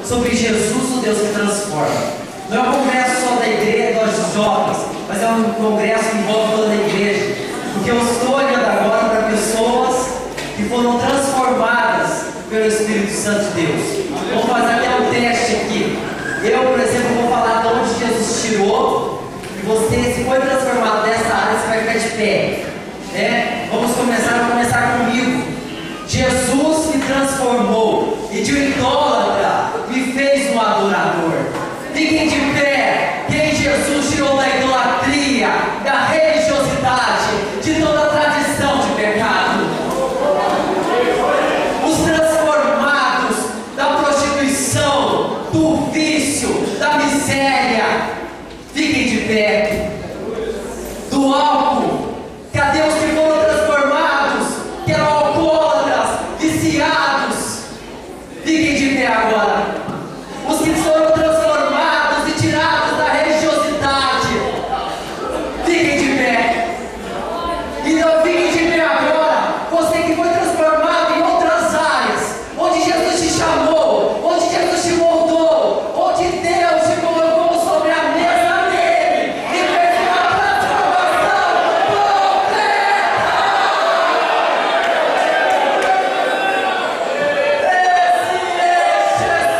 sobre Jesus, o Deus que transforma. Não é um congresso só da igreja, dos jovens, mas é um congresso que envolve toda a igreja. Porque eu estou olhando agora para pessoas que foram transformadas pelo Espírito Santo de Deus. Vamos fazer até um teste aqui. Eu, por exemplo, vou falar de onde Jesus tirou. E você, se foi transformado nessa área, você vai ficar de pé. Né? Vamos começar comigo. Jesus me transformou e de um idólatra me fez um adorador. Fiquem de pé. Quem Jesus tirou da idolatria, da religiosidade, de toda a tradição de pecado. Os transformados da prostituição, do vício, da miséria. Fiquem de pé. Do álcool. Cadê os que foram transformados? Que eram alcoólatras, viciados. Fiquem de pé agora. Os que foram transformados e tirados da religiosidade. Fiquem de pé. Então fiquem de pé agora. Você que foi transformado em outras áreas, onde Jesus te chamou, onde Jesus te moldou, onde Deus te colocou sobre a mesa dele e fez uma transformação completa. Esse é Jesus.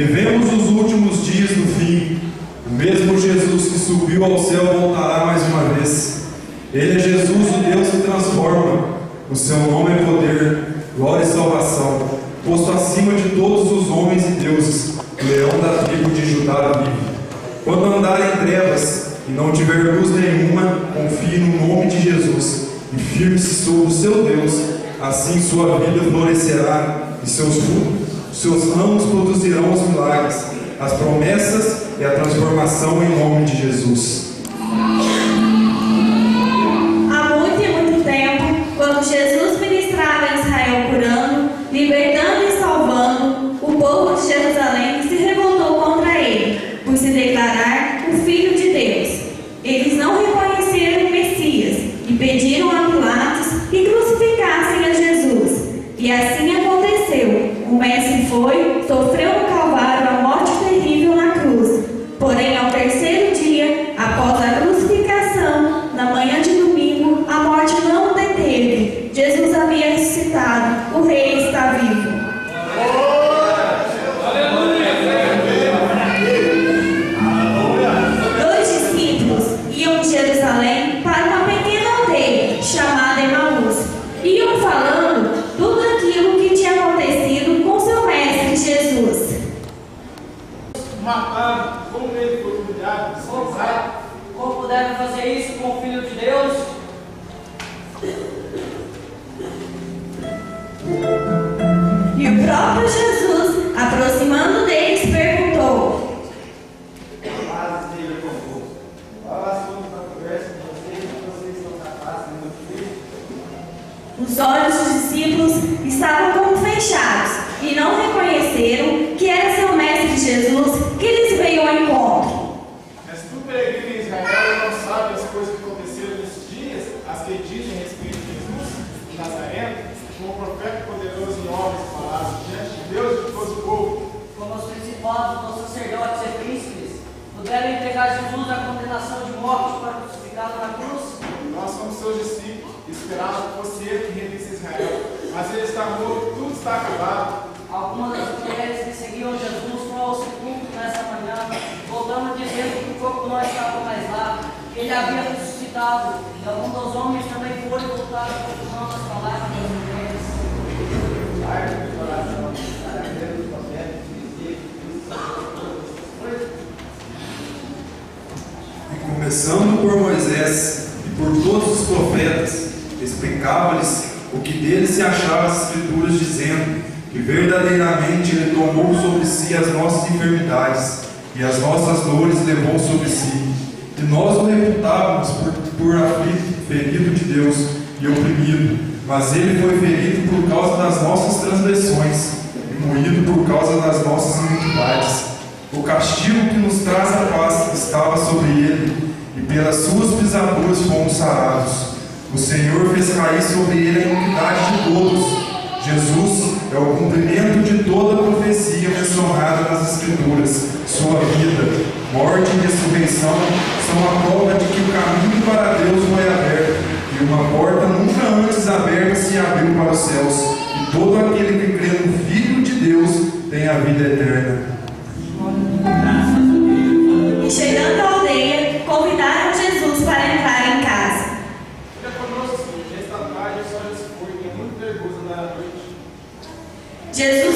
Vivemos os últimos dias do fim. O mesmo Jesus que subiu ao céu voltará mais uma vez. Ele é Jesus, o Deus que transforma. O seu nome é poder, glória e salvação, posto acima de todos os homens e deuses. O leão da tribo de Judá vive. Quando andar em trevas e não tiver luz nenhuma, confie no nome de Jesus e firme-se sobre o seu Deus. Assim sua vida florescerá e seus ramos produzirão os milagres, as promessas e a transformação em nome de Jesus. Há muito e muito tempo, quando Jesus ministrava em Israel curando, libertando e salvando, o povo de Jerusalém se revoltou contra ele, por se declarar o Filho de Deus. Eles não reconheceram o Messias e pediram a Pilatos que crucificassem a Jesus. E assim aconteceu. O Mestre foi, sofreu no Calvário a morte terrível na cruz. Porém, ao terceiro dia, após a crucificação, na manhã de domingo, a morte não o deteve. Jesus havia ressuscitado. O Rei está vivo. Dois discípulos iam de Jerusalém para uma pequena aldeia chamada Emaús. Iam falando tudo aquilo que tinha acontecido com seu mestre Jesus. Matado, como ele foi humilhado, desprezado. Como puderam fazer isso com o Filho de Deus? E o próprio Jesus, aproximando deles, perguntou: Capazes de ir convosco. Qual a assunto da conversa com vocês que vocês são capazes de não ver? os olhos dos discípulos estavam como fechados e não reconheceram que era seu mestre Jesus que lhes veio ao encontro. Mas tu, peregrino em Israel, não sabe as coisas que aconteceram nesses dias, as que dizem a respeito de Jesus, de Nazareno, como profeta poderoso em obras e palavras, diante de Deus e de todo o povo. Como os principados, os sacerdotes e príncipes puderam entregar Jesus à condenação de morte para crucificá-lo na cruz? Nós somos seus discípulos, esperávamos que fosse ele que remisse Israel. Mas ele está morto, tudo está acabado. Algumas das mulheres que seguiam Jesus foram ao sepulcro nessa manhã, voltando dizendo que o corpo não estava mais lá, que ele havia ressuscitado. E alguns dos homens também foram e voltaram confirmando as palavras das mulheres. Guarda o coração, para ver os profetas que E começando por Moisés e por todos os profetas, explicava-lhes o que dele se achava as Escrituras, dizendo que verdadeiramente ele tomou sobre si as nossas enfermidades e as nossas dores levou sobre si. E nós o reputávamos por aflito, ferido de Deus e oprimido, mas ele foi ferido por causa das nossas transgressões e moído por causa das nossas iniquidades. O castigo que nos traz a paz estava sobre ele, e pelas suas pisaduras fomos sarados. O Senhor fez cair sobre ele a iniquidade de todos. Jesus é o cumprimento de toda a profecia mencionada nas Escrituras. Sua vida, morte e ressurreição são a prova de que o caminho para Deus foi aberto, e uma porta nunca antes aberta se abriu para os céus, e todo aquele que crê no Filho de Deus tem a vida eterna. E chegando à aldeia, convidaram Jesus para entrar em casa. Fica conosco, nesta tarde, só já se foi, é muito nervoso na noite. Jesus